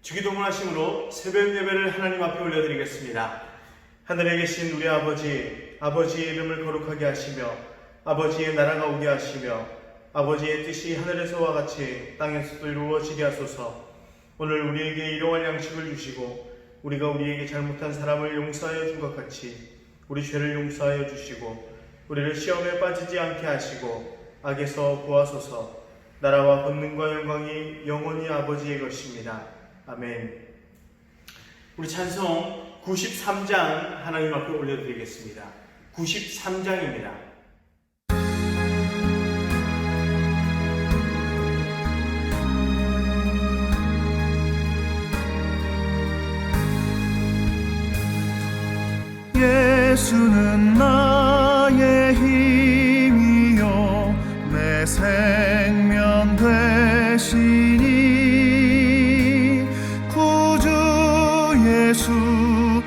주기도문 하심으로 새벽 예배를 하나님 앞에 올려드리겠습니다. 하늘에 계신 우리 아버지, 아버지의 이름을 거룩하게 하시며 아버지의 나라가 오게 하시며 아버지의 뜻이 하늘에서와 같이 땅에서도 이루어지게 하소서. 오늘 우리에게 일용할 양식을 주시고 우리가 우리에게 잘못한 사람을 용서하여 준 것 같이 우리 죄를 용서하여 주시고 우리를 시험에 빠지지 않게 하시고 악에서 구하소서. 나라와 권능과 영광이 영원히 아버지의 것입니다. 아멘. 우리 찬송 93장 하나님 앞에 올려드리겠습니다. 93장입니다. 예수는 나의 힘이요 내 생명 되시니 구주 예수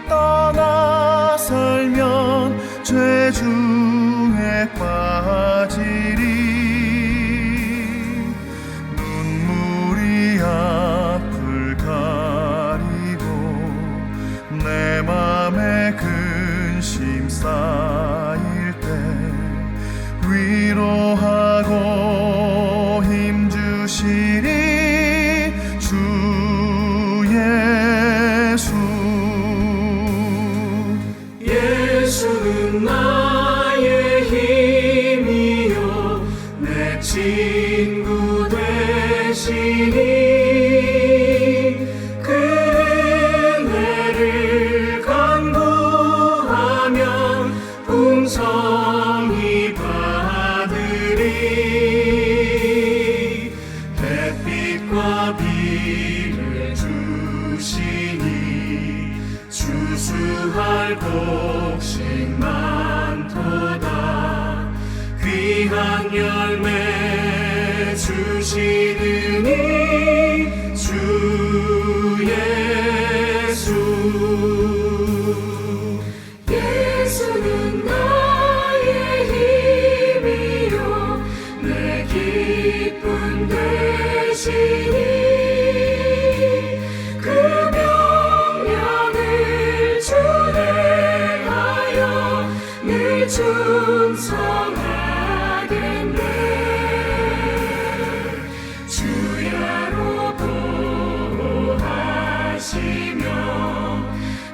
떠나 살면 죄 중에 빠지리. 눈물이 앞을 가리고 내 맘에 근심 쌓일 때 위로하고 힘주시리 주 예수. 예수는 나의 힘이요 내 친구 되시니 그 은혜를 간구하면 풍성히 받으리. 햇빛과 비를 주시니 추수할 곡식 많도다. 귀한 열매 주시느니 주 예수. 예수는 나의 힘이요 내 기쁨 되시니 그 명령을 준행하여 늘 충성하겠네. 주야로 보호하시며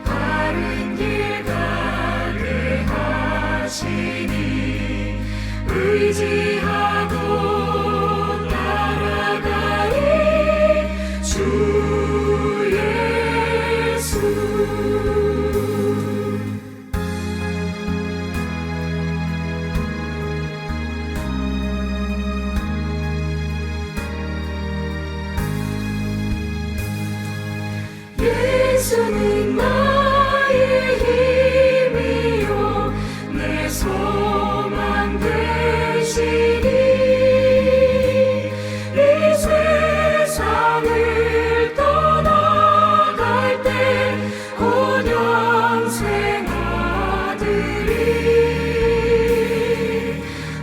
바른 길 가게 하시니 의지하고 따라가리 주 예수. 예수는 나의 힘이요 내 소망 되시니 이 세상을 떠나갈 때 곧 영생 얻으리.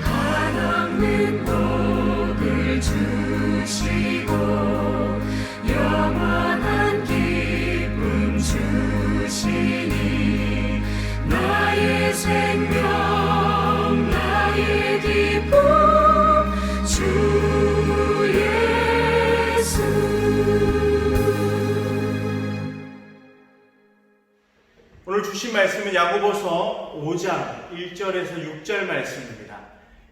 한없는 복을 주시고 영원한 기쁨 주시니 나의 생명 나의 기쁨 주 예수. 오늘 주신 말씀은 야고보서 5장 1절에서 6절 말씀입니다.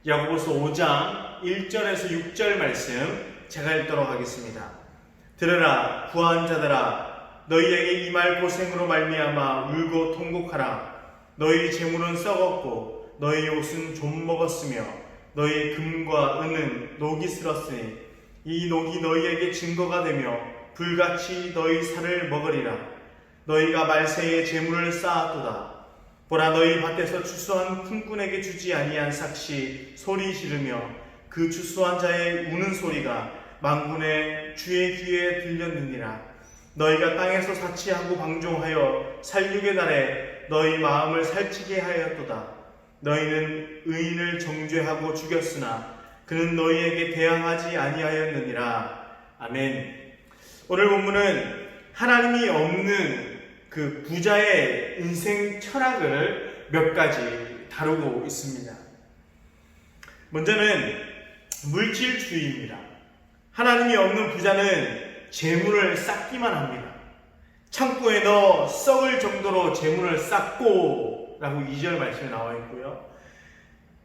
야고보서 5장 1절에서 6절 말씀 제가 읽도록 하겠습니다. 들으라 구한 자들아, 너희에게 임할 고생으로 말미암아 울고 통곡하라. 너희 재물은 썩었고 너희 옷은 좀 먹었으며 너희 금과 은은 녹이 슬었으니 이 녹이 너희에게 증거가 되며 불같이 너희 살을 먹으리라. 너희가 말세에 재물을 쌓았도다. 보라, 너희 밭에서 추수한 품꾼에게 주지 아니한 삭시 소리 지르며 그 추수한 자의 우는 소리가 만군의 주의 귀에 들렸느니라. 너희가 땅에서 사치하고 방종하여 살육의 날에 너희 마음을 살찌게 하였도다. 너희는 의인을 정죄하고 죽였으나 그는 너희에게 대항하지 아니하였느니라. 아멘. 오늘 본문은 하나님이 없는 그 부자의 인생 철학을 몇 가지 다루고 있습니다. 먼저는 물질주의입니다. 하나님이 없는 부자는 재물을 쌓기만 합니다. 창고에 넣어 썩을 정도로 재물을 쌓고 라고 2절 말씀에 나와 있고요.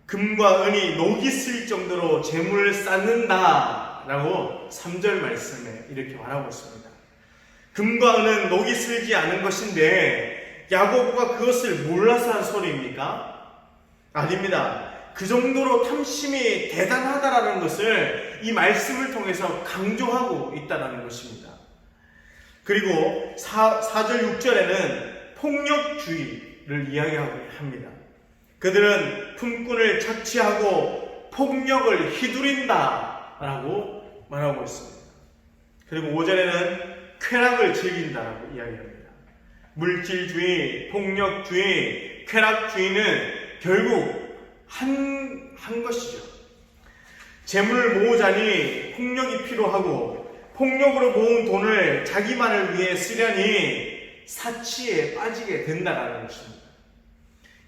금과 은이 녹이 쓸 정도로 재물을 쌓는다 라고 3절 말씀에 이렇게 말하고 있습니다. 금과 은은 녹이 쓸지 않은 것인데 야고보가 그것을 몰라서 한 소리입니까? 아닙니다. 그 정도로 탐심이 대단하다라는 것을 이 말씀을 통해서 강조하고 있다는 것입니다. 그리고 4절 6절에는 폭력주의를 이야기하고 합니다. 그들은 품꾼을 착취하고 폭력을 휘두른다 라고 말하고 있습니다. 그리고 5절에는 쾌락을 즐긴다라고 이야기합니다. 물질주의, 폭력주의, 쾌락주의는 결국 한 것이죠. 재물을 모으자니 폭력이 필요하고 폭력으로 모은 돈을 자기만을 위해 쓰려니 사치에 빠지게 된다는 것입니다.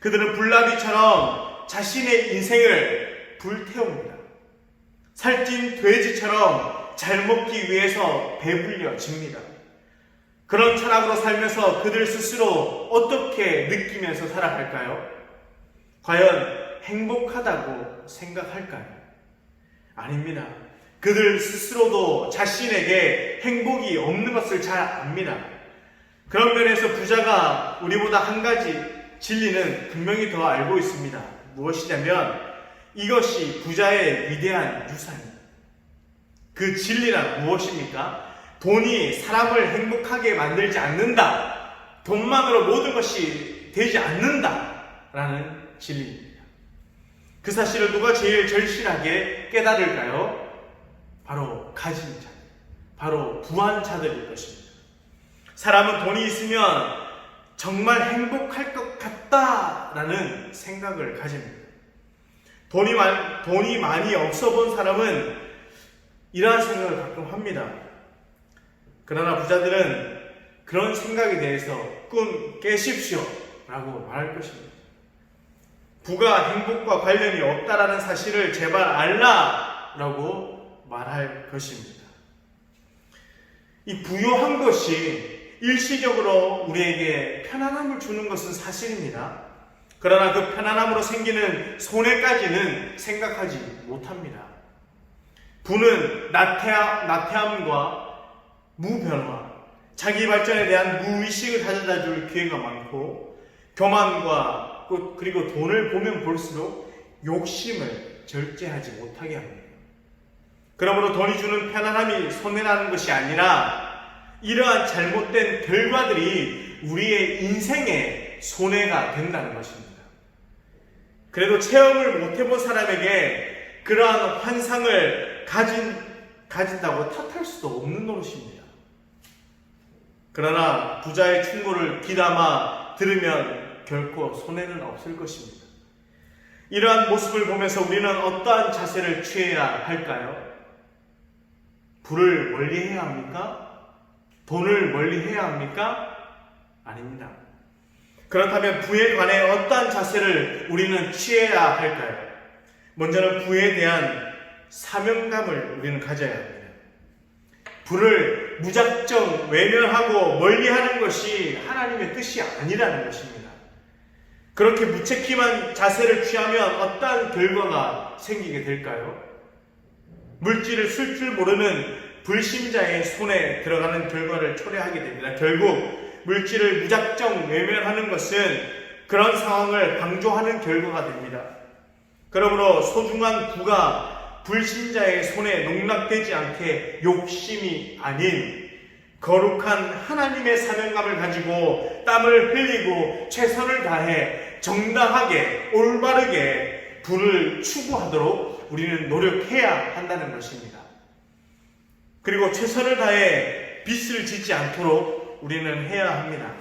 그들은 불나비처럼 자신의 인생을 불태웁니다. 살찐 돼지처럼 잘 먹기 위해서 배불려집니다. 그런 철학으로 살면서 그들 스스로 어떻게 느끼면서 살아갈까요? 과연 행복하다고 생각할까요? 아닙니다. 그들 스스로도 자신에게 행복이 없는 것을 잘 압니다. 그런 면에서 부자가 우리보다 한 가지 진리는 분명히 더 알고 있습니다. 무엇이냐면 이것이 부자의 위대한 유산입니다. 그 진리란 무엇입니까? 돈이 사람을 행복하게 만들지 않는다. 돈만으로 모든 것이 되지 않는다라는 진리입니다. 그 사실을 누가 제일 절실하게 깨달을까요? 바로 가진 자, 바로 부한 자들일 것입니다. 사람은 돈이 있으면 정말 행복할 것 같다라는 생각을 가집니다. 돈이 많이 없어 본 사람은 이러한 생각을 가끔 합니다. 그러나 부자들은 그런 생각에 대해서 꿈 깨십시오 라고 말할 것입니다. 부가 행복과 관련이 없다라는 사실을 제발 알라 라고 말할 것입니다. 이 부유한 것이 일시적으로 우리에게 편안함을 주는 것은 사실입니다. 그러나 그 편안함으로 생기는 손해까지는 생각하지 못합니다. 부는 나태함과 무변화, 자기 발전에 대한 무의식을 가져다 줄 기회가 많고 교만과 그리고 돈을 보면 볼수록 욕심을 절제하지 못하게 합니다. 그러므로 돈이 주는 편안함이 손해라는 것이 아니라 이러한 잘못된 결과들이 우리의 인생에 손해가 된다는 것입니다. 그래도 체험을 못해본 사람에게 그러한 환상을 가진다고 탓할 수도 없는 노릇입니다. 그러나 부자의 충고를 귀담아 들으면 결코 손해는 없을 것입니다. 이러한 모습을 보면서 우리는 어떠한 자세를 취해야 할까요? 부를 멀리해야 합니까? 돈을 멀리해야 합니까? 아닙니다. 그렇다면 부에 관해 어떠한 자세를 우리는 취해야 할까요? 먼저는 부에 대한 사명감을 우리는 가져야 합니다. 부를 무작정 외면하고 멀리하는 것이 하나님의 뜻이 아니라는 것입니다. 그렇게 무책임한 자세를 취하면 어떠한 결과가 생기게 될까요? 물질을 쓸 줄 모르는 불신자의 손에 들어가는 결과를 초래하게 됩니다. 결국 물질을 무작정 외면하는 것은 그런 상황을 방조하는 결과가 됩니다. 그러므로 소중한 부가 불신자의 손에 농락되지 않게 욕심이 아닌 거룩한 하나님의 사명감을 가지고 땀을 흘리고 최선을 다해 정당하게 올바르게 부를 추구하도록 우리는 노력해야 한다는 것입니다. 그리고 최선을 다해 빚을 짓지 않도록 우리는 해야 합니다.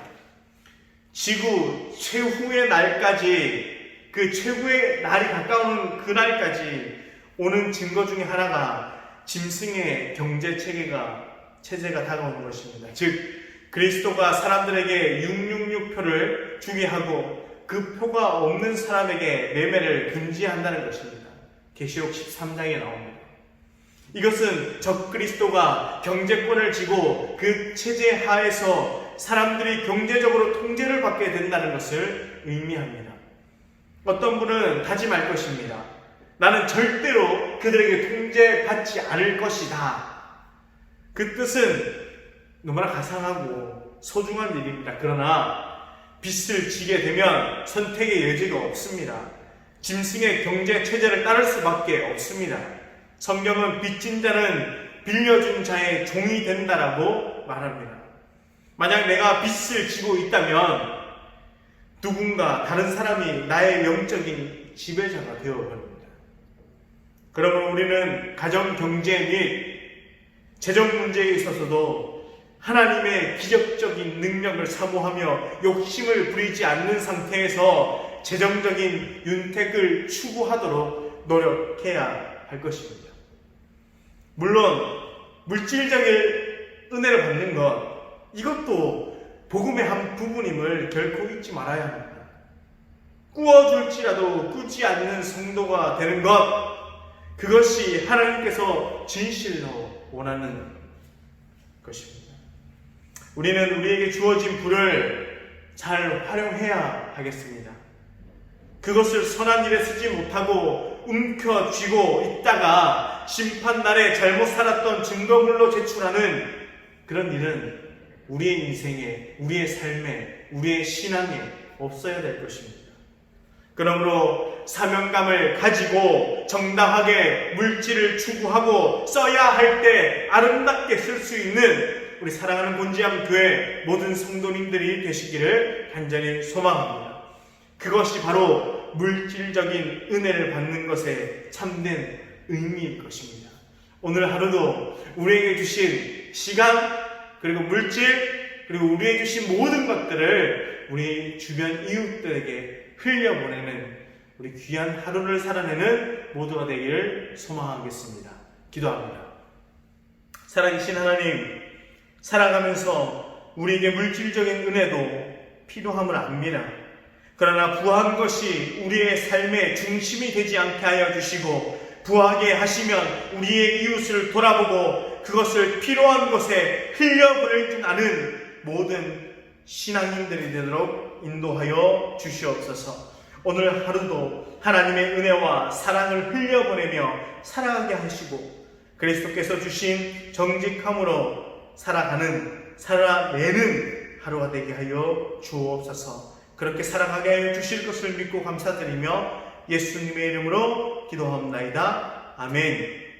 지구 최후의 날까지, 그 최후의 날이 가까운 그날까지 오는 증거 중에 하나가 짐승의 경제 체제가 다가오는 것입니다. 즉 그리스도가 사람들에게 666표를 주게 하고 그 표가 없는 사람에게 매매를 금지한다는 것입니다. 계시록 13장에 나옵니다. 이것은 적그리스도가 경제권을 쥐고 그 체제 하에서 사람들이 경제적으로 통제를 받게 된다는 것을 의미합니다. 어떤 분은 다짐할 것입니다. 나는 절대로 그들에게 통제받지 않을 것이다. 그 뜻은 너무나 가상하고 소중한 일입니다. 그러나 빚을 지게 되면 선택의 여지가 없습니다. 짐승의 경제 체제를 따를 수밖에 없습니다. 성경은 빚진 자는 빌려준 자의 종이 된다라고 말합니다. 만약 내가 빚을 지고 있다면 누군가 다른 사람이 나의 영적인 지배자가 되어버립니다. 그러면 우리는 가정 경제 및 재정 문제에 있어서도 하나님의 기적적인 능력을 사모하며 욕심을 부리지 않는 상태에서 재정적인 윤택을 추구하도록 노력해야 할 것입니다. 물론 물질적인 은혜를 받는 것, 이것도 복음의 한 부분임을 결코 잊지 말아야 합니다. 꾸어줄지라도 꾸지 않는 성도가 되는 것, 그것이 하나님께서 진실로 원하는 것입니다. 우리는 우리에게 주어진 부를 잘 활용해야 하겠습니다. 그것을 선한 일에 쓰지 못하고 움켜쥐고 있다가 심판날에 잘못 살았던 증거물로 제출하는 그런 일은 우리의 인생에, 우리의 삶에, 우리의 신앙에 없어야 될 것입니다. 그러므로 사명감을 가지고 정당하게 물질을 추구하고 써야 할 때 아름답게 쓸 수 있는 우리 사랑하는 본지암 교회 모든 성도님들이 되시기를 간절히 소망합니다. 그것이 바로 물질적인 은혜를 받는 것의 참된 의미일 것입니다. 오늘 하루도 우리에게 주신 시간, 그리고 물질, 그리고 우리에게 주신 모든 것들을 우리 주변 이웃들에게 흘려보내는 우리 귀한 하루를 살아내는 모두가 되기를 소망하겠습니다. 기도합니다. 살아계신 하나님, 살아가면서 우리에게 물질적인 은혜도 필요함을 압니다. 그러나 부한 것이 우리의 삶의 중심이 되지 않게 하여 주시고, 부하게 하시면 우리의 이웃을 돌아보고 그것을 필요한 곳에 흘려보낼 줄 아는 모든 신앙인들이 되도록 인도하여 주시옵소서. 오늘 하루도 하나님의 은혜와 사랑을 흘려보내며 살아가게 하시고, 그리스도께서 주신 정직함으로 살아내는 하루가 되게 하여 주옵소서. 그렇게 살아가게 하여 주실 것을 믿고 감사드리며 예수님의 이름으로 기도합니다. 아멘.